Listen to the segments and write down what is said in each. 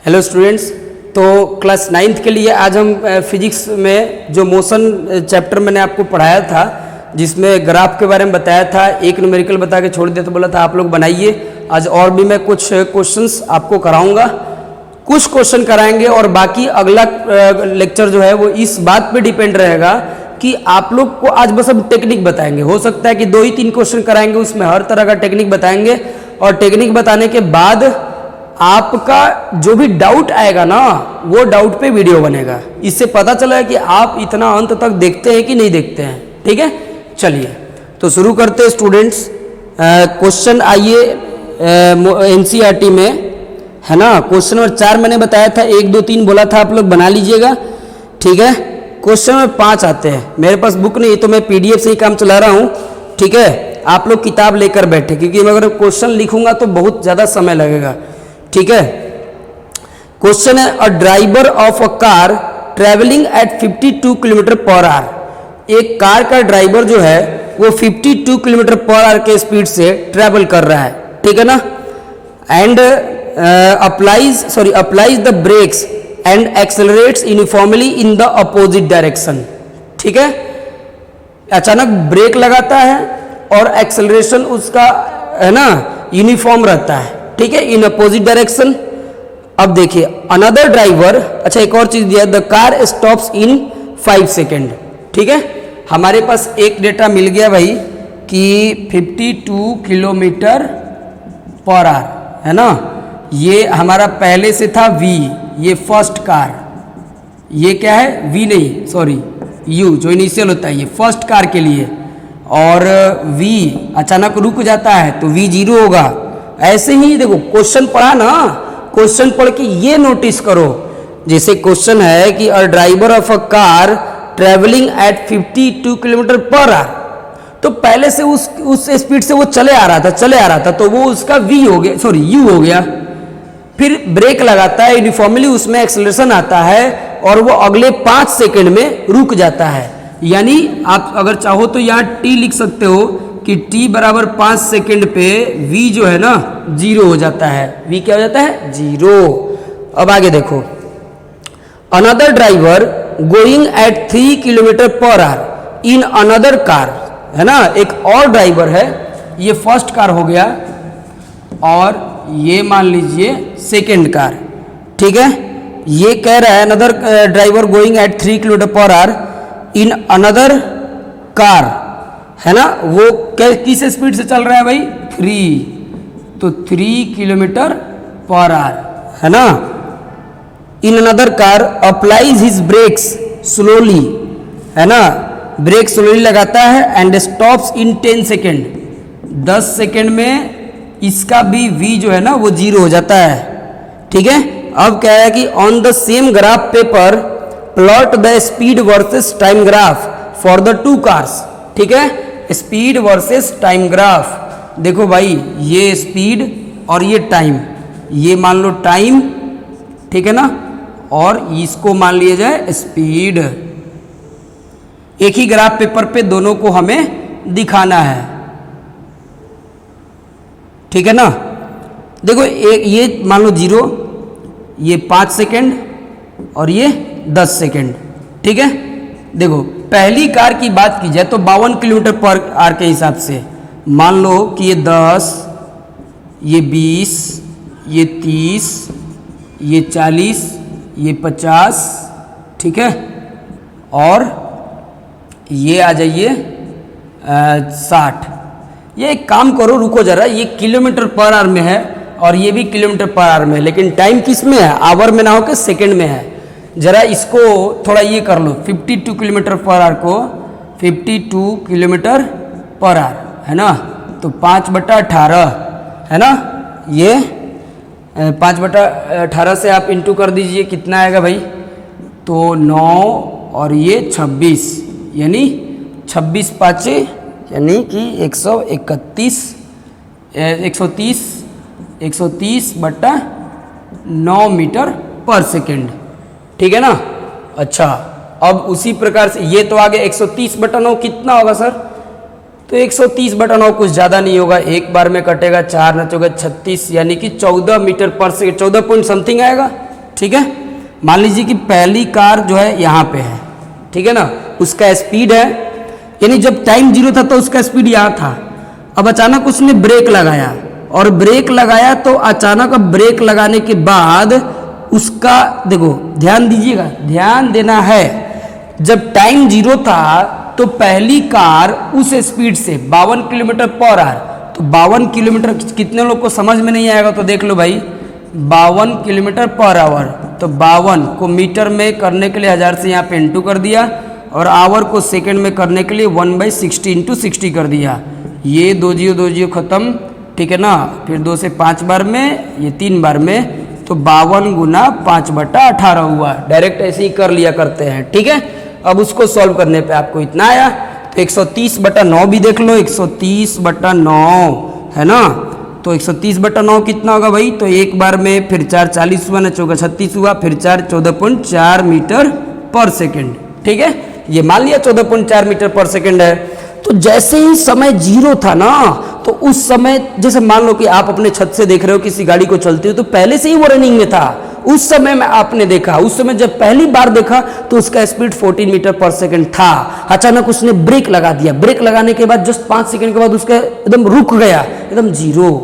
Hello students, तो class 9th के लिए आज हम फिजिक्स में जो मोशन चैप्टर मैंने आपको पढ़ाया था, जिसमें ग्राफ के बारे में बताया था, एक न्यूमेरिकल बता के छोड़ दिया तो बोला था आप लोग बनाइए। आज और भी मैं कुछ क्वेश्चंस आपको कराऊंगा, कुछ क्वेश्चन कराएंगे और बाकी अगला लेक्चर जो है वो इस बात पे डिपेंड रहेगा कि आप लोग को आज बस हम टेक्निक बताएंगे। हो सकता है कि 2 ही 3 क्वेश्चन कराएंगे, उसमें हर तरह का टेक्निक बताएंगे और टेक्निक बताने के बाद आपका जो भी डाउट आएगा ना, वो डाउट पे वीडियो बनेगा। इससे पता चला कि आप इतना अंत तक देखते हैं कि नहीं देखते हैं। ठीक है, चलिए तो शुरू करते हैं स्टूडेंट्स। क्वेश्चन आइए एनसीईआरटी में, है ना। क्वेश्चन नंबर 4 मैंने बताया था, 1 2 3 बोला था, आप लोग बना लीजिएगा। ठीक है, क्वेश्चन नंबर 5 आते हैं। मेरे पास बुक नहीं तो मैं पीडीएफ से ही काम चला रहा हूँ। ठीक है, आप लोग किताब लेकर बैठे, क्योंकि मैं अगर क्वेश्चन लिखूंगा तो बहुत ज़्यादा समय लगेगा। ठीक है, क्वेश्चन है a driver of a car travelling at 52 kilometre per hour. एक कार का ड्राइवर जो है वो 52 किलोमीटर पर आवर के स्पीड से ट्रेवल कर रहा है। ठीक है ना। And applies the brakes and accelerates uniformly in the opposite direction. ठीक है, अचानक ब्रेक लगाता है और एक्सेलरेशन उसका है ना यूनिफॉर्म रहता है। ठीक है, इन अपोजिट डायरेक्शन। अब देखिए अनदर ड्राइवर, अच्छा एक और चीज दिया, the car stops in 5 second. ठीक है, हमारे पास एक डेटा मिल गया भाई कि 52 किलोमीटर पर आवर, है ना। ये हमारा पहले से था V, ये फर्स्ट कार, ये क्या है V नहीं सॉरी U जो इनिशियल होता है, ये फर्स्ट कार के लिए। और V अचानक रुक जाता है तो V 0 होगा। ऐसे ही देखो क्वेश्चन पढ़ा ना, क्वेश्चन पढ़ के ये नोटिस करो। जैसे क्वेश्चन है कि a driver of a car travelling at 52 kilometre per hour, तो पहले से उस स्पीड से वो चले आ रहा था तो वो उसका V हो गया, सॉरी U हो गया। फिर ब्रेक लगाता है, यूनिफॉर्मली उसमें एक्सेलरेशन आता है और वो अगले 5 सेकेंड में रुक जाता है। यानी आप अगर चाहो तो यहाँ T लिख सकते हो कि T बराबर 5 सेकेंड पे V जो है ना 0 हो जाता है। V क्या हो जाता है? 0। अब आगे देखो, another driver going at 3 kilometre per hour in another car, है ना। एक और ड्राइवर है, ये फर्स्ट कार हो गया और ये मान लीजिए सेकेंड कार। ठीक है, ये कह रहा है another driver going at 3 kilometre per hour in another car, है ना। वो किस स्पीड से चल रहा है भाई? 3, तो 3 किलोमीटर पर आवर, है ना। In another car applies his brakes slowly, है ना, ब्रेक स्लोली लगाता है and stops in 10 second, 10 second में इसका भी V जो है ना वो 0 हो जाता है। ठीक है, अब क्या है कि on the same graph paper plot the speed versus time graph for the 2 cars. ठीक है, स्पीड वर्सेस टाइम ग्राफ। देखो भाई ये स्पीड और ये टाइम, ये मान लो टाइम, ठीक है ना, और इसको मान लिया जाए स्पीड। एक ही ग्राफ पेपर पे दोनों को हमें दिखाना है। ठीक है ना। देखो एक ये मान लो 0, ये 5 सेकेंड और ये 10 सेकेंड। ठीक है, देखो पहली कार की बात की जाए तो 52 किलोमीटर पर आवर के हिसाब से मान लो कि ये 10, ये 20, ये 30, ये 40, ये 50, ठीक है, और ये आ जाइए 60। ये एक काम करो, रुको जरा, ये किलोमीटर पर आवर में है और ये भी किलोमीटर पर आवर में है, लेकिन टाइम किस में है? आवर में ना होकर सेकंड में है। जरा इसको थोड़ा ये कर लो, 52 किलोमीटर पर आवर को 52 किलोमीटर पर आवर, है ना, तो 5/18, है ना। ये 5/18 से आप इंटू कर दीजिए, कितना आएगा भाई? तो 9 और ये 26, यानी 26 पाँचे यानी कि 130/9 मीटर पर सेकेंड। ठीक है ना। अच्छा, अब उसी प्रकार से ये तो आगे 130/9 कितना होगा सर? तो 130/9 कुछ ज़्यादा नहीं होगा, एक बार में कटेगा, 4 न 4 36, यानी कि 14 metre per second, 14 point something आएगा। ठीक है। मान लीजिए कि पहली कार जो है यहाँ पे है, ठीक है ना, उसका स्पीड है, यानी जब टाइम 0 था तो उसका स्पीड यहाँ था। अब अचानक उसने ब्रेक लगाया, और ब्रेक लगाया तो अचानक अब ब्रेक लगाने के बाद उसका, देखो ध्यान दीजिएगा, ध्यान देना है, जब टाइम 0 था तो पहली कार उस स्पीड से 52 किलोमीटर पर आवर, तो 52 किलोमीटर कितने लोग को समझ में नहीं आएगा तो देख लो भाई, 52 किलोमीटर पर आवर, तो 52 को मीटर में करने के लिए 1000 से यहाँ पे इंटू कर दिया, और आवर को सेकंड में करने के लिए 1/60 इंटू 60 कर दिया। ये 2 जीरो खत्म, ठीक है ना, फिर 2 से 5 बार में, ये 3 बार में, तो 52 गुना 5/18 हुआ। डायरेक्ट ऐसे ही कर लिया करते हैं, ठीक है। अब उसको सॉल्व करने पे आपको इतना आया, तो 130/9 भी देख लो, 130/9 है ना, तो 130/9 कितना होगा भाई, तो एक बार में फिर 4 40 हुआ ना, 4 36 हुआ, फिर 4 14.4 मीटर पर सेकेंड, ठीक है। ये मान लिया 14.4 मीटर पर सेकेंड है। तो जैसे ही समय 0 था ना, तो उस समय जैसे मान लो कि आप अपने छत से देख रहे हो किसी गाड़ी को चलती हो, तो पहले से ही वो रनिंग में था, उस समय में आपने देखा, उस समय जब पहली बार देखा तो उसका स्पीड 14 मीटर पर सेकंड था। अचानक उसने ब्रेक लगा दिया, ब्रेक लगाने के बाद जस्ट 5 सेकंड के बाद उसका एकदम रुक गया, एकदम 0।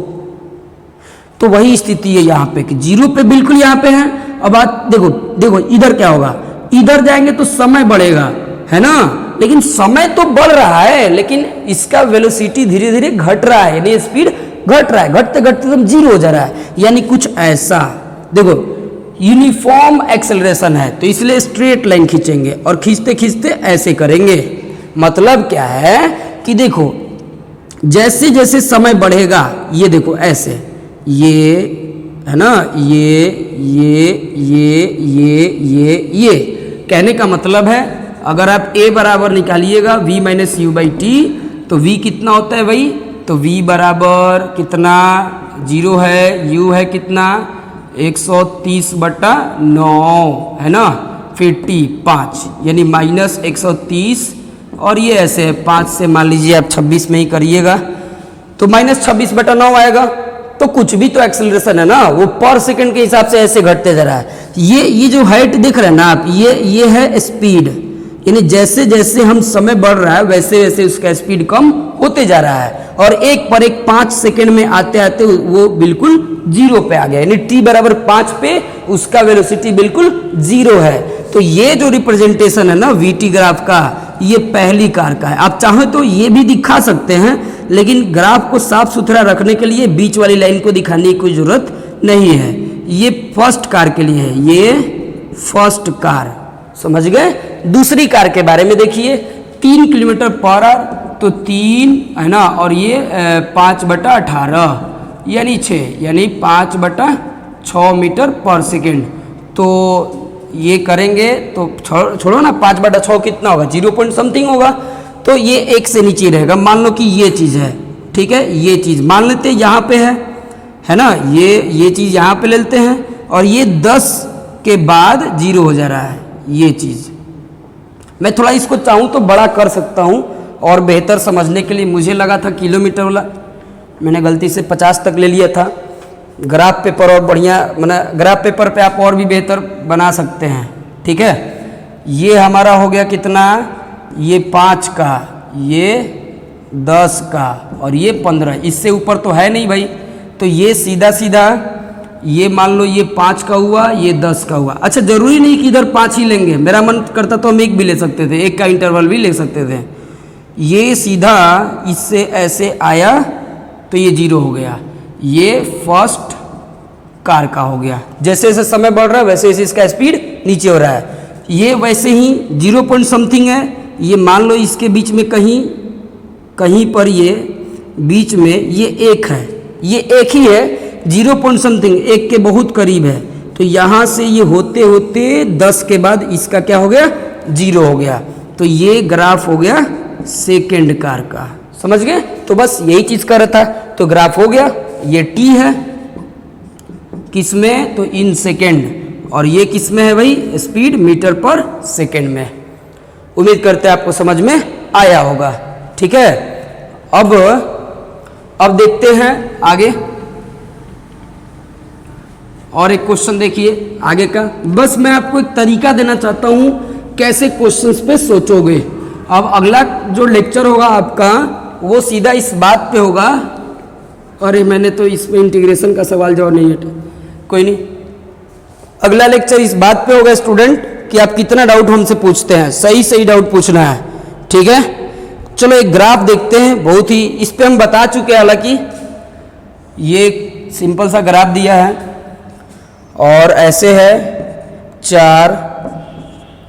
तो वही स्थिति है यहाँ पे कि 0 पे बिल्कुल यहाँ पे है। अब आप देखो, देखो इधर क्या होगा, इधर जाएंगे तो समय बढ़ेगा, है ना, लेकिन समय तो बढ़ रहा है, लेकिन इसका वेलोसिटी धीरे धीरे घट रहा है, यानी स्पीड घट रहा है, घटते घटते एकदम 0 हो जा रहा है, यानी कुछ ऐसा। देखो यूनिफॉर्म एक्सेलरेशन है, तो इसलिए स्ट्रेट लाइन खींचेंगे और खींचते खींचते ऐसे करेंगे। मतलब क्या है कि देखो जैसे जैसे समय बढ़ेगा, ये देखो ऐसे, ये है ना, ये कहने का मतलब है, अगर आप a बराबर निकालिएगा v minus you by T, तो v कितना होता है भाई, तो v बराबर कितना 0 है, u है कितना 130/9 है ना, फिर t 5 यानी माइनस 130, और ये ऐसे है 5 से मान लीजिए आप 26 में ही करिएगा, तो माइनस 26/9 आएगा। तो कुछ भी तो एक्सेलरेशन है ना, वो पर सेकंड के हिसाब से ऐसे घटते जा रहा है। ये जो हाइट दिख रहा है ना आप, ये है स्पीड, यानी जैसे जैसे हम समय बढ़ रहा है वैसे वैसे उसका स्पीड कम होते जा रहा है, और एक पर एक 5 सेकंड में आते आते वो बिल्कुल 0 पे आ गया, यानी t बराबर 5 पे उसका वेलोसिटी बिल्कुल 0 है। तो ये जो रिप्रेजेंटेशन है ना VT ग्राफ का, ये पहली कार का है। आप चाहो तो ये भी दिखा सकते हैं, लेकिन ग्राफ को साफ सुथरा रखने के लिए बीच वाली लाइन को दिखाने की कोई जरूरत नहीं है। ये फर्स्ट कार के लिए है, ये फर्स्ट कार, समझ गए। दूसरी कार के बारे में देखिए, 3 किलोमीटर पर आवर, तो 3 है ना, और ये 5/18 यानी 6, यानी 5/6 मीटर पर सेकेंड। तो ये करेंगे तो छोड़ो ना, 5/6 कितना होगा, 0 पॉइंट समथिंग होगा, तो ये 1 से नीचे रहेगा। मान लो कि ये चीज़ है, ठीक है, ये चीज़ मान लेते हैं यहाँ पे है ना, ये चीज़ यहाँ पे ले लेते हैं, और ये 10 के बाद 0 हो जा रहा है। ये चीज़ मैं थोड़ा इसको चाहूँ तो बड़ा कर सकता हूँ, और बेहतर समझने के लिए मुझे लगा था किलोमीटर वाला, मैंने गलती से 50 तक ले लिया था। ग्राफ पेपर और बढ़िया, मैंने ग्राफ पेपर पे आप और भी बेहतर बना सकते हैं, ठीक है। ये हमारा हो गया कितना, ये 5 का, ये 10 का, और ये 15, इससे ऊपर तो है नहीं भाई। तो ये सीधा सीधा ये मान लो ये 5 का हुआ, ये 10 का हुआ। अच्छा जरूरी नहीं कि इधर 5 ही लेंगे, मेरा मन करता तो हम 1 भी ले सकते थे, 1 का इंटरवल भी ले सकते थे। ये सीधा इससे ऐसे आया तो ये 0 हो गया, ये फर्स्ट कार का हो गया। जैसे जैसे समय बढ़ रहा है वैसे वैसे इसका स्पीड नीचे हो रहा है। ये वैसे ही 0 पॉइंट समथिंग है, ये मान लो इसके बीच में कहीं पर ये बीच में ये 1 है, ये 1 ही है, 0 पॉइंट समथिंग 1 के बहुत करीब है। तो यहाँ से ये होते होते 10 के बाद इसका क्या हो गया, 0 हो गया। तो ये ग्राफ हो गया सेकेंड कार का, समझ गए। तो बस यही चीज़ कर रहा था, तो ग्राफ हो गया। ये t है किसमें, तो इन सेकेंड, और ये किसमें है भाई, स्पीड मीटर पर सेकेंड में। उम्मीद करते हैं आपको समझ में आया होगा, ठीक है। अब देखते हैं आगे, और एक क्वेश्चन देखिए आगे का, बस मैं आपको एक तरीका देना चाहता हूँ कैसे क्वेश्चंस पे सोचोगे। अब अगला जो लेक्चर होगा आपका वो सीधा इस बात पे होगा, अरे मैंने तो इसमें इंटीग्रेशन का सवाल जवाब नहीं हटा, कोई नहीं, अगला लेक्चर इस बात पे होगा स्टूडेंट कि आप कितना डाउट हमसे पूछते हैं, सही सही डाउट पूछना है, ठीक है। चलो एक ग्राफ देखते हैं, बहुत ही इस पे हम बता चुके हैं, हालांकि ये सिंपल सा ग्राफ दिया है और ऐसे है 4,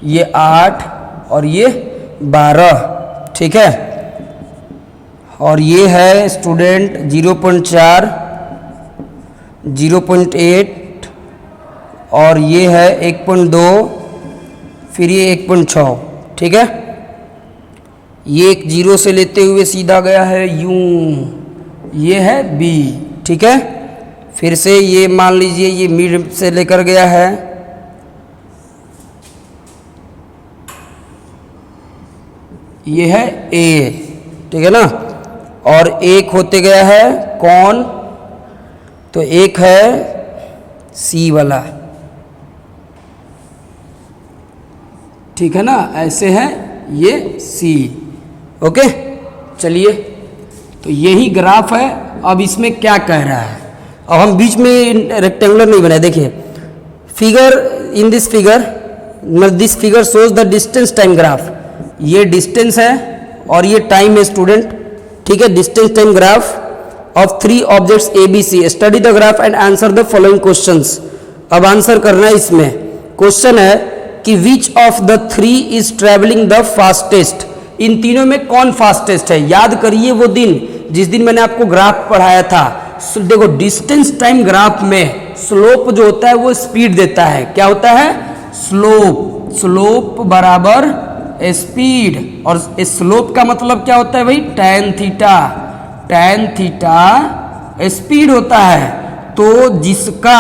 ये 8 और ये 12, ठीक है। और ये है स्टूडेंट 0.4, 0.8 और ये है 1.2, फिर ये 1.6, ठीक है। ये एक 0 से लेते हुए सीधा गया है यूं, ये है B, ठीक है। फिर से ये मान लीजिए ये मिड से लेकर गया है, ये है A, ठीक है ना। और एक होते गया है कौन, तो एक है C वाला, ठीक है ना, ऐसे है ये C, ओके। चलिए तो यही ग्राफ है। अब इसमें क्या कह रहा है, अब हम बीच में रेक्टेंगुलर नहीं बनाए, देखिए figure, in this figure shows the distance time graph, ये डिस्टेंस है और ये टाइम है स्टूडेंट, ठीक है। Distance time graph of 3 objects ABC, study the graph and answer the following questions. अब आंसर करना है इसमें। क्वेश्चन है कि which of the 3 is travelling the fastest, इन तीनों में कौन फास्टेस्ट है। याद करिए वो दिन जिस दिन मैंने आपको ग्राफ पढ़ाया था, देखो डिस्टेंस टाइम ग्राफ में स्लोप जो होता है वो स्पीड देता है, क्या होता है, स्लोप बराबर स्पीड, और स्लोप का मतलब क्या होता है भाई, tan थीटा स्पीड होता है। तो जिसका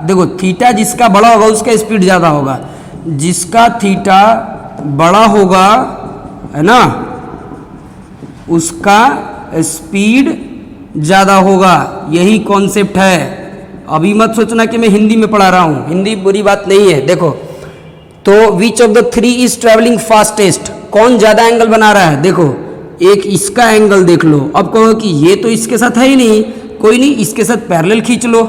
देखो थीटा जिसका बड़ा होगा उसका स्पीड ज्यादा होगा, जिसका थीटा बड़ा होगा है ना उसका स्पीड ज्यादा होगा, यही कॉन्सेप्ट है। अभी मत सोचना कि मैं हिंदी में पढ़ा रहा हूं, हिंदी बुरी बात नहीं है। देखो तो विच of the 3 is travelling fastest, कौन ज्यादा एंगल बना रहा है, देखो एक इसका एंगल देख लो। अब कहो कि ये तो इसके साथ है ही नहीं, कोई नहीं, इसके साथ पैरेलल खींच लो।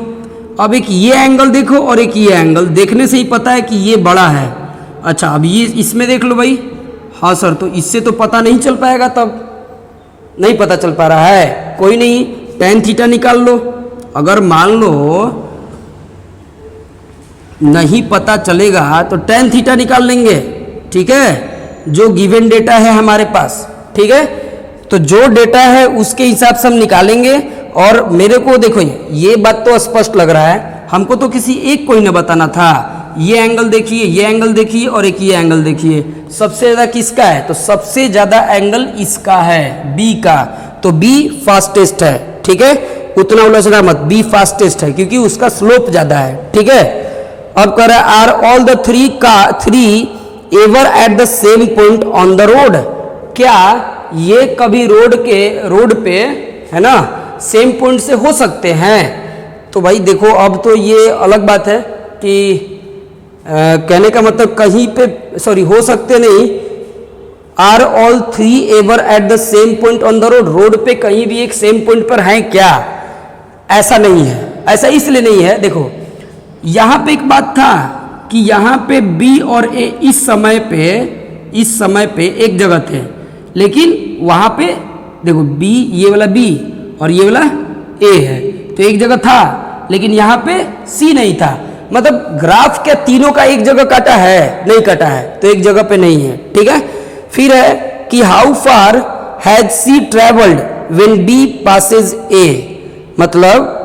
अब एक ये एंगल देखो और एक ये एंगल, देखने से ही पता है कि ये बड़ा है। अच्छा अब ये इसमें देख लो भाई, हाँ सर तो इससे तो पता नहीं चल पाएगा, तब नहीं पता चल पा रहा है, कोई नहीं, tan थीटा निकाल लो। अगर मान लो नहीं पता चलेगा तो tan थीटा निकाल लेंगे, ठीक है, जो गिवन डेटा है हमारे पास, ठीक है। तो जो डेटा है उसके हिसाब से हम निकालेंगे। और मेरे को देखो ये बात तो स्पष्ट लग रहा है, हमको तो किसी एक को ही न बताना था। ये एंगल देखिए, ये एंगल देखिए और एक ये एंगल देखिए, सबसे ज्यादा किसका है, तो सबसे ज्यादा एंगल इसका है, B का, तो B फास्टेस्ट है, ठीक है। उतना उलझना मत, B फास्टेस्ट है क्योंकि उसका स्लोप ज्यादा है, ठीक है। अब कह रहा है are all the 3 ever at the same point on the road, क्या ये कभी रोड पे है ना सेम पॉइंट से हो सकते हैं। तो भाई देखो अब तो ये अलग बात है कि कहने का मतलब कहीं पे हो सकते नहीं, are all 3 ever at the same point on the road, road पे कहीं भी एक सेम पॉइंट पर हैं क्या, ऐसा नहीं है। ऐसा इसलिए नहीं है, देखो यहां पे एक बात था कि यहां पे B और A इस समय पे एक जगह थे, लेकिन वहां पे देखो B, ये वाला B और ये वाला A है, तो एक जगह था, लेकिन यहां पे C नहीं था। मतलब ग्राफ क्या तीनों का एक जगह काटा है, नहीं काटा है, तो एक जगह पे नहीं है, ठीक है। फिर है कि how far has C travelled when B passes A, मतलब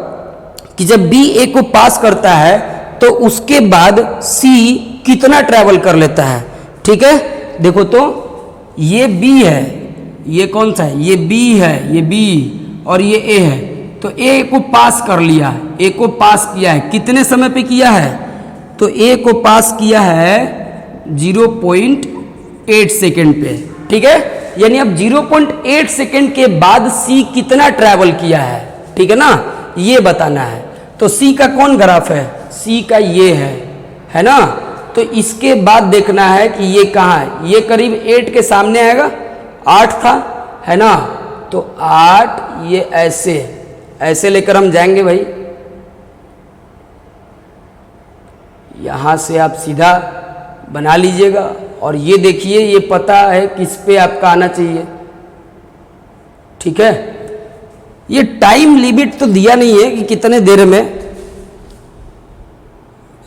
कि जब बी ए को पास करता है तो उसके बाद सी कितना ट्रेवल कर लेता है, ठीक है। देखो तो ये बी है, ये कौन सा है, ये बी है, ये बी और ये ए है, तो ए को पास कर लिया, ए को पास किया है, कितने समय पे किया है, तो ए को पास किया है 0.8 सेकेंड पे, ठीक है। यानी अब 0.8 सेकेंड के बाद सी कितना ट्रैवल किया है, ठीक है ना, ये बताना है। तो सी का कौन ग्राफ है, सी का ये है ना। तो इसके बाद देखना है कि ये कहाँ है, ये करीब 8 के सामने आएगा, 8 था है ना, तो 8 ये ऐसे लेकर हम जाएंगे भाई, यहाँ से आप सीधा बना लीजिएगा। और ये देखिए ये पता है किस पे आपका आना चाहिए, ठीक है। ये टाइम लिमिट तो दिया नहीं है कि कितने देर में,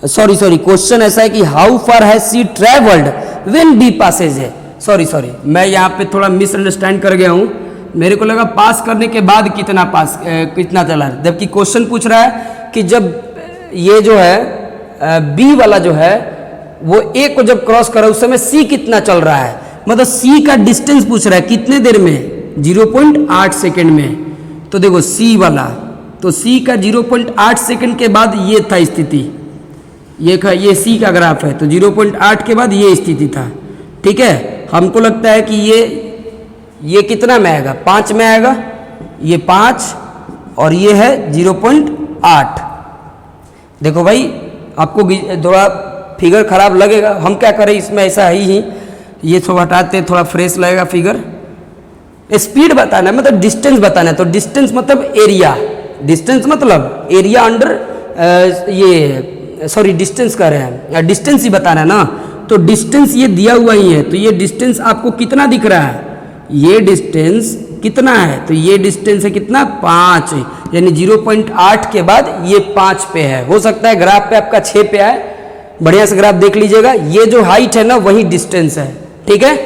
सॉरी क्वेश्चन ऐसा है कि how far has C travelled when B passes है, सॉरी मैं यहाँ पे थोड़ा मिसअंडरस्टैंड कर गया हूँ, मेरे को लगा पास करने के बाद कितना चला, जबकि क्वेश्चन पूछ रहा है कि जब ये जो है बी वाला जो है वो ए को जब क्रॉस करा उस समय सी कितना चल रहा है, मतलब सी का डिस्टेंस पूछ रहा है कितने देर में, 0.8 सेकेंड में। तो देखो सी वाला, तो सी का 0.8 सेकेंड के बाद ये था स्थिति, ये सी का ग्राफ है, तो 0.8 के बाद ये स्थिति था, ठीक है। हमको लगता है कि ये कितना में आएगा, 5 में आएगा, ये 5 और ये है 0.8। देखो भाई आपको थोड़ा फिगर खराब लगेगा, हम क्या करें इसमें ऐसा है ही, ये थोड़ा हटाते हैं, थोड़ा फ्रेश लगेगा फिगर। स्पीड बताना है मतलब डिस्टेंस बताना है, तो डिस्टेंस मतलब एरिया, डिस्टेंस मतलब एरिया अंडर ये सॉरी डिस्टेंस कर रहे हैं, डिस्टेंस ही बताना है ना। तो डिस्टेंस ये दिया हुआ ही है, तो ये डिस्टेंस आपको कितना दिख रहा है, ये डिस्टेंस कितना है, तो ये डिस्टेंस है कितना 5, यानी 0.8 के बाद ये 5 पे है। हो सकता है ग्राफ पे आपका 6 पे आए, बढ़िया से ग्राफ देख लीजिएगा, ये जो हाइट है ना वही डिस्टेंस है, ठीक है।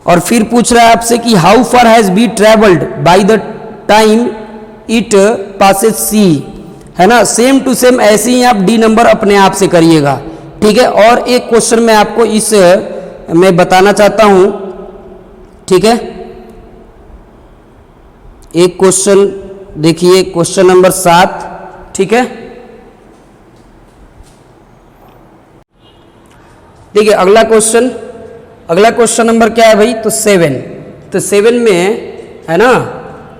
और फिर पूछ रहा है आपसे कि how far has B travelled by the time it passes C, है ना। सेम टू सेम ऐसे ही आप डी नंबर अपने आप से करिएगा, ठीक है। और एक क्वेश्चन मैं आपको इस मैं बताना चाहता हूं, ठीक है। एक क्वेश्चन देखिए, क्वेश्चन नंबर 7, ठीक है। देखिए अगला क्वेश्चन नंबर क्या है भाई, तो 7। तो 7 में है ना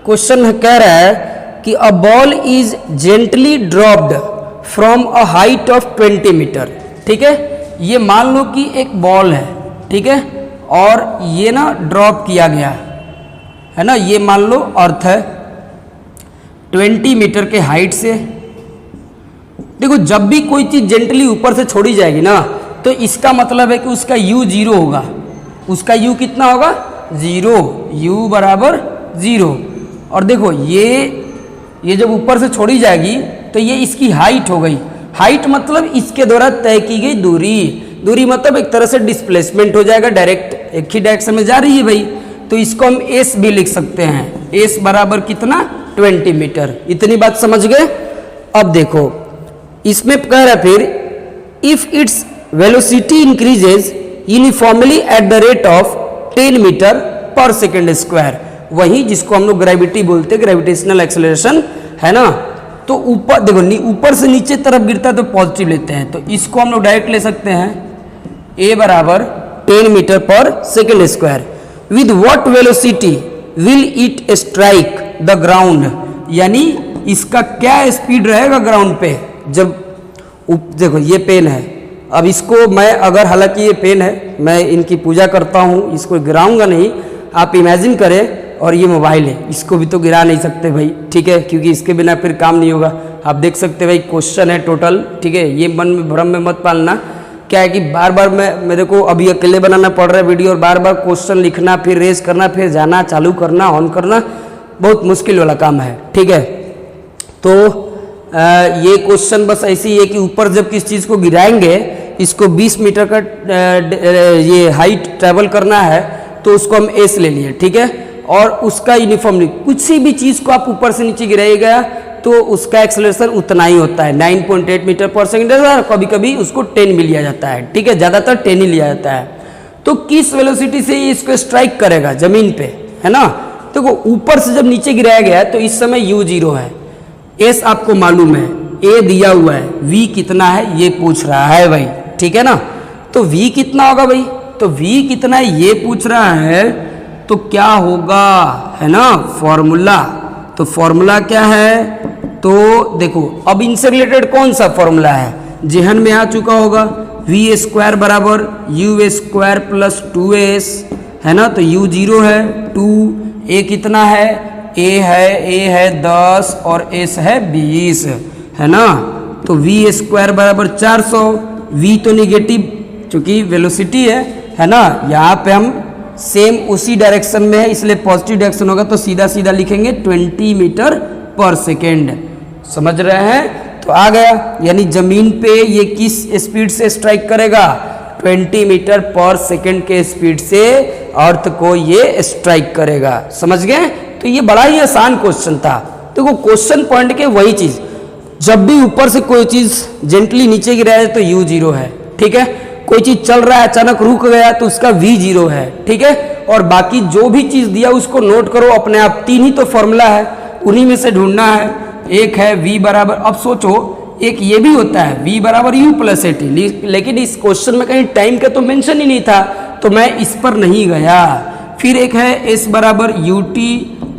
क्वेश्चन कह रहा है कि a ball is gently dropped from a height of 20 metre, ठीक है। ये मान लो कि एक बॉल है, ठीक है, और ये ना ड्रॉप किया गया है ना, ये मान लो अर्थ है 20 मीटर के हाइट से। देखो जब भी कोई चीज जेंटली ऊपर से छोड़ी जाएगी ना, तो इसका मतलब है कि उसका u 0 होगा, उसका u कितना होगा 0, u बराबर 0। और देखो ये जब ऊपर से छोड़ी जाएगी तो ये इसकी हाइट हो गई, हाइट मतलब इसके द्वारा तय की गई दूरी मतलब एक तरह से डिस्प्लेसमेंट हो जाएगा, डायरेक्ट एक ही डायरेक्शन में जा रही है भाई, तो इसको हम s भी लिख सकते हैं, s बराबर कितना 20 मीटर। इतनी बात समझ गए। अब देखो इसमें कह रहा है फिर if its velocity increases uniformly at the rate of 10 metre per second square, वही जिसको हम लोग ग्रेविटी बोलते हैं, ग्रेविटेशनल एक्सेलरेशन, है ना। तो ऊपर देखो ऊपर से नीचे तरफ गिरता है तो पॉजिटिव लेते हैं, तो इसको हम लोग डायरेक्ट ले सकते हैं a बराबर 10 metre per second square. With what velocity will it strike the ground, यानी इसका क्या स्पीड रहेगा ग्राउंड पे जब देखो ये पेन है, अब इसको मैं अगर, हालांकि ये पेन है, मैं इनकी पूजा करता हूँ, इसको गिराऊंगा नहीं, आप इमेजिन करें। और ये मोबाइल है, इसको भी तो गिरा नहीं सकते भाई, ठीक है, क्योंकि इसके बिना फिर काम नहीं होगा। आप देख सकते भाई क्वेश्चन है टोटल, ठीक है, ये मन में भ्रम में मत पालना। क्या है कि बार बार मेरे को अभी अकेले बनाना पड़ रहा है वीडियो, और बार बार क्वेश्चन लिखना, फिर रेस करना, फिर जाना, चालू करना, ऑन करना, बहुत मुश्किल वाला काम है, ठीक है। तो ये क्वेश्चन बस ऐसे ही है कि ऊपर जब किस चीज़ को गिराएंगे, इसको 20 मीटर का ये हाइट ट्रेवल करना है, तो उसको हम एस ले लिए, ठीक है। और उसका यूनिफॉर्मली कुछ भी चीज़ को आप ऊपर से नीचे गिराइएगा तो उसका एक्सेलरेशन उतना ही होता है, 9.8 मीटर पर सेकेंड, और कभी कभी उसको 10 भी लिया जाता है, ठीक है, ज़्यादातर 10 ही लिया जाता है। तो किस वेलोसिटी से ये इसको स्ट्राइक करेगा जमीन पे, है ना। देखो ऊपर से जब नीचे गिराया गया है तो इस समय u 0 है, s आपको मालूम है, a दिया हुआ है, v कितना है ये पूछ रहा है भाई, ठीक है ना। तो v कितना होगा भाई, तो v कितना है ये पूछ रहा है, तो क्या होगा, है ना फॉर्मूला। तो फॉर्मूला क्या है, तो देखो अब इनसे रिलेटेड कौन सा फॉर्मूला है, जेहन में आ चुका होगा, वी स्क्वायर बराबर यू स्क्वायर प्लस 2s, है ना। तो u 0 है 2, a कितना है, a है 10 और s है 20, है ना। तो v स्क्वायर बराबर 400, v तो निगेटिव चूंकि वेलोसिटी है ना। यहाँ पे हम सेम उसी डायरेक्शन में है इसलिए पॉजिटिव डायरेक्शन होगा, तो सीधा सीधा लिखेंगे 20 मीटर पर सेकेंड। समझ रहे हैं, तो आ गया, यानी जमीन पे ये किस स्पीड से स्ट्राइक करेगा, 20 मीटर पर सेकेंड के स्पीड से अर्थ को ये स्ट्राइक करेगा। समझ गए, तो ये बड़ा ही आसान क्वेश्चन था। देखो क्वेश्चन पॉइंट के वही चीज, जब भी ऊपर से कोई चीज जेंटली नीचे गिरा है तो u 0 है, ठीक है। कोई चीज चल रहा है अचानक रुक गया तो उसका v 0 है, ठीक है। और बाकी जो भी चीज दिया उसको नोट करो अपने आप, 3 ही तो फॉर्मूला है, उन्हीं में से ढूंढना है। एक है v बराबर, अब सोचो एक ये भी होता है v बराबर u प्लस at, लेकिन इस क्वेश्चन में कहीं टाइम का तो मेंशन ही नहीं था तो मैं इस पर नहीं गया। फिर एक है s बराबर ut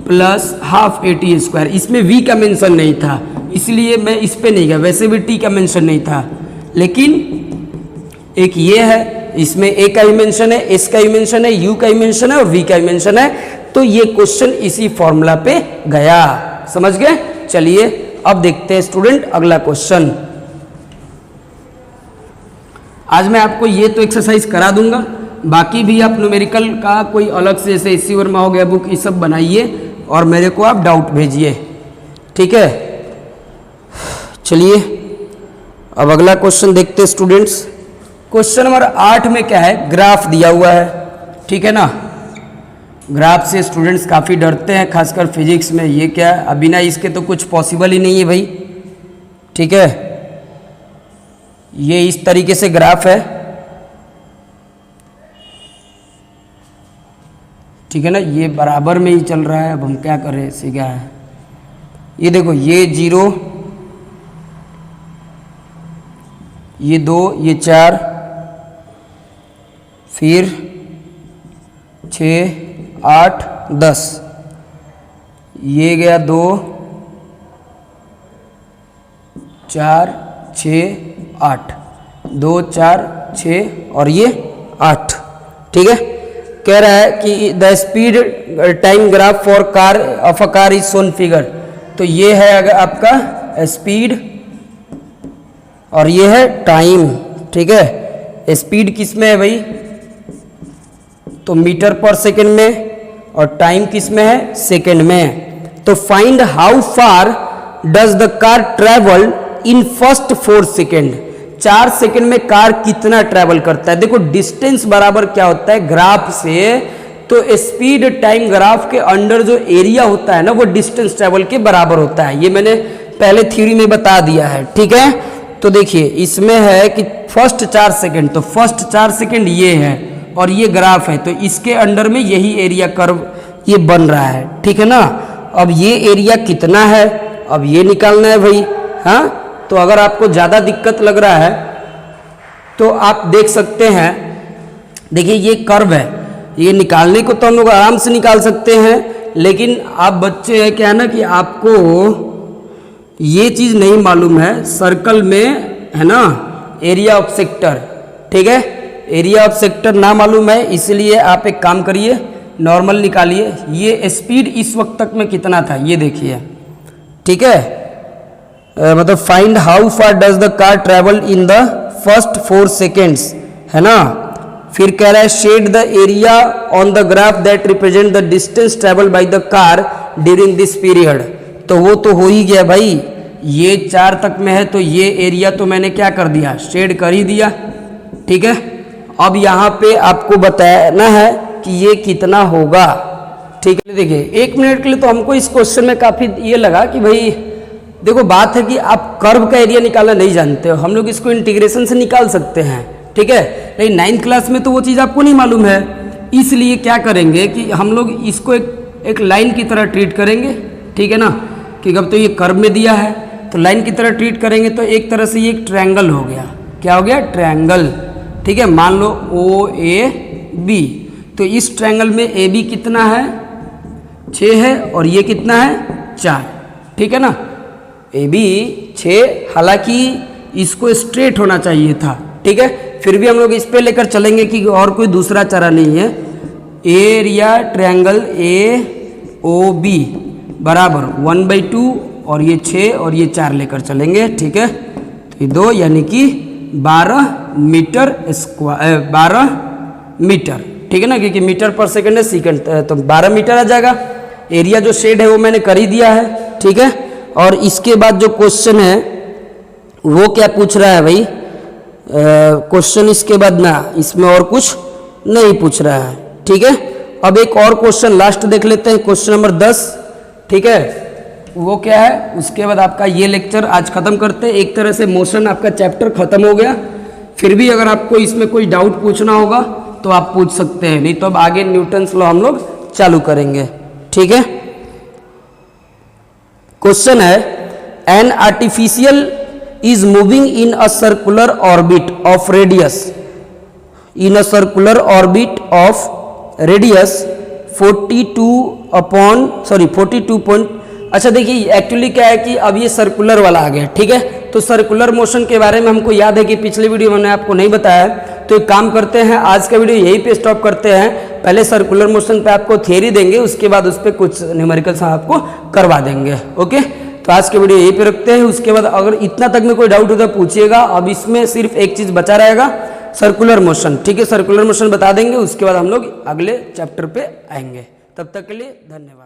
plus half at square, इसमें v का मेंशन नहीं था इसलिए मैं इस पे नहीं गया, वैसे भी t का मेंशन नहीं था। लेकिन एक ये है, इसमें a का ही मेंशन है, s का ही मेंशन है, u का ही मेंशन है और v का ही मेंशन है, तो ये क्वेश्चन इसी फॉर्मूला पे गया। समझ गए, चलिए अब देखते हैं स्टूडेंट अगला क्वेश्चन। आज मैं आपको ये तो एक्सरसाइज करा दूंगा, बाकी भी आप न्यूमेरिकल का कोई अलग से जैसे इसी वर्मा हो गया बुक, ये सब बनाइए और मेरे को आप डाउट भेजिए, ठीक है। चलिए अब अगला क्वेश्चन देखते हैं स्टूडेंट्स। क्वेश्चन नंबर 8 में क्या है, ग्राफ दिया हुआ है, ठीक है ना। ग्राफ से स्टूडेंट्स काफ़ी डरते हैं, खासकर फिजिक्स में। ये क्या है, अब बिना इसके तो कुछ पॉसिबल ही नहीं है भाई, ठीक है। ये इस तरीके से ग्राफ है, ठीक है ना, ये बराबर में ही चल रहा है। अब हम क्या करें, इसे क्या है, ये देखो ये 0, ये 2, ये 4, फिर 6, 8, 10, ये गया 2, 4, 6, 8, 2, 4, 6 और ये 8, ठीक है। कह रहा है कि the speed time graph for car of a car is shown figure. तो ये है अगर आपका स्पीड और ये है टाइम, ठीक है। स्पीड किस में है भाई, तो मीटर पर सेकेंड में, और टाइम किस में है, सेकेंड में। तो find how far does the car travel in first 4 second. 4 second में कार कितना ट्रेवल करता है। देखो डिस्टेंस बराबर क्या होता है ग्राफ से, तो स्पीड टाइम ग्राफ के अंडर जो एरिया होता है ना वो डिस्टेंस ट्रेवल के बराबर होता है। ये मैंने पहले थ्योरी में बता दिया है, ठीक है। तो देखिए इसमें है कि फर्स्ट 4 सेकेंड, तो फर्स्ट 4 सेकेंड ये है और ये ग्राफ है, तो इसके अंडर में यही एरिया कर्व ये बन रहा है, ठीक है ना। अब ये एरिया कितना है, अब ये निकालना है भाई, हाँ। तो अगर आपको ज़्यादा दिक्कत लग रहा है तो आप देख सकते हैं, देखिए ये कर्व है, ये निकालने को तो हम लोग आराम से निकाल सकते हैं, लेकिन आप बच्चे हैं क्या है ना कि आपको ये चीज़ नहीं मालूम है, सर्कल में है ना एरिया ऑफ सेक्टर, ठीक है। एरिया ऑफ सेक्टर ना मालूम है, इसलिए आप एक काम करिए, नॉर्मल निकालिए। ये स्पीड इस वक्त तक में कितना था ये देखिए, ठीक है। मतलब find how far does the car travel in the first 4 seconds, है ना। फिर कह रहा है shade the area on the graph that represent the distance travel by the car during this period. तो वो तो हो ही गया भाई, ये 4 तक में है तो ये एरिया तो मैंने क्या कर दिया, शेड कर ही दिया, ठीक है। अब यहाँ पे आपको बताना है कि ये कितना होगा, ठीक है। देखिए 1 मिनट के लिए तो हमको इस क्वेश्चन में काफ़ी ये लगा कि भाई देखो बात है कि आप कर्व का एरिया निकालना नहीं जानते हो, हम लोग इसको इंटीग्रेशन से निकाल सकते हैं, ठीक है। लेकिन 9th क्लास में तो वो चीज़ आपको नहीं मालूम है, इसलिए क्या करेंगे कि हम लोग इसको एक लाइन की तरह ट्रीट करेंगे, ठीक है ना। कि अब तो ये कर्व में दिया है तो लाइन की तरह ट्रीट करेंगे, तो एक तरह से ये एक ट्रायंगल हो गया। क्या हो गया, ट्रायंगल, ठीक है। मान लो OAB, तो इस ट्रायंगल में AB कितना है, 6 है और ये कितना है, 4, ठीक है ना। ए बी 6, हालांकि इसको स्ट्रेट होना चाहिए था, ठीक है, फिर भी हम लोग इस पे लेकर चलेंगे कि और कोई दूसरा चारा नहीं है। Area triangle A O B बराबर 1/2 और ये 6 और ये 4 लेकर चलेंगे, ठीक है। तो ये 2 यानी कि 12 मीटर स्क्वायर, 12 मीटर, ठीक है ना, क्योंकि मीटर पर सेकंड है, सेकंड तो 12 मीटर आ जाएगा। एरिया जो शेड है वो मैंने कर ही दिया है, ठीक है। और इसके बाद जो क्वेश्चन है वो क्या पूछ रहा है भाई, क्वेश्चन इसके बाद ना, इसमें और कुछ नहीं पूछ रहा है, ठीक है। अब एक और क्वेश्चन लास्ट देख लेते हैं, क्वेश्चन नंबर 10, ठीक है। वो क्या है, उसके बाद आपका ये लेक्चर आज खत्म करते हैं। एक तरह से मोशन आपका चैप्टर खत्म हो गया। फिर भी अगर आपको इसमें कोई डाउट पूछना होगा तो आप पूछ सकते हैं, नहीं तो अब आगे न्यूटन्स लॉ हम लोग चालू करेंगे, ठीक है। क्वेश्चन है, an artificial is moving in a circular orbit of radius, in a circular orbit of radius 42 point, अच्छा देखिए एक्चुअली क्या है कि अब ये सर्कुलर वाला आ गया, ठीक है। तो सर्कुलर मोशन के बारे में हमको याद है कि पिछले वीडियो में मैंने आपको नहीं बताया, तो एक काम करते हैं, आज का वीडियो यहीं पे स्टॉप करते हैं। पहले सर्कुलर मोशन पे आपको थियरी देंगे, उसके बाद उस पर कुछ न्यूमेरिकल्स आपको करवा देंगे, ओके। तो आज के वीडियो यहीं पे रखते हैं। उसके बाद अगर इतना तक में कोई डाउट होता है पूछिएगा। अब इसमें सिर्फ एक चीज़ बचा रहेगा, सर्कुलर मोशन, ठीक है। सर्कुलर मोशन बता देंगे, उसके बाद हम लोग अगले चैप्टर पे आएंगे। तब तक के लिए धन्यवाद।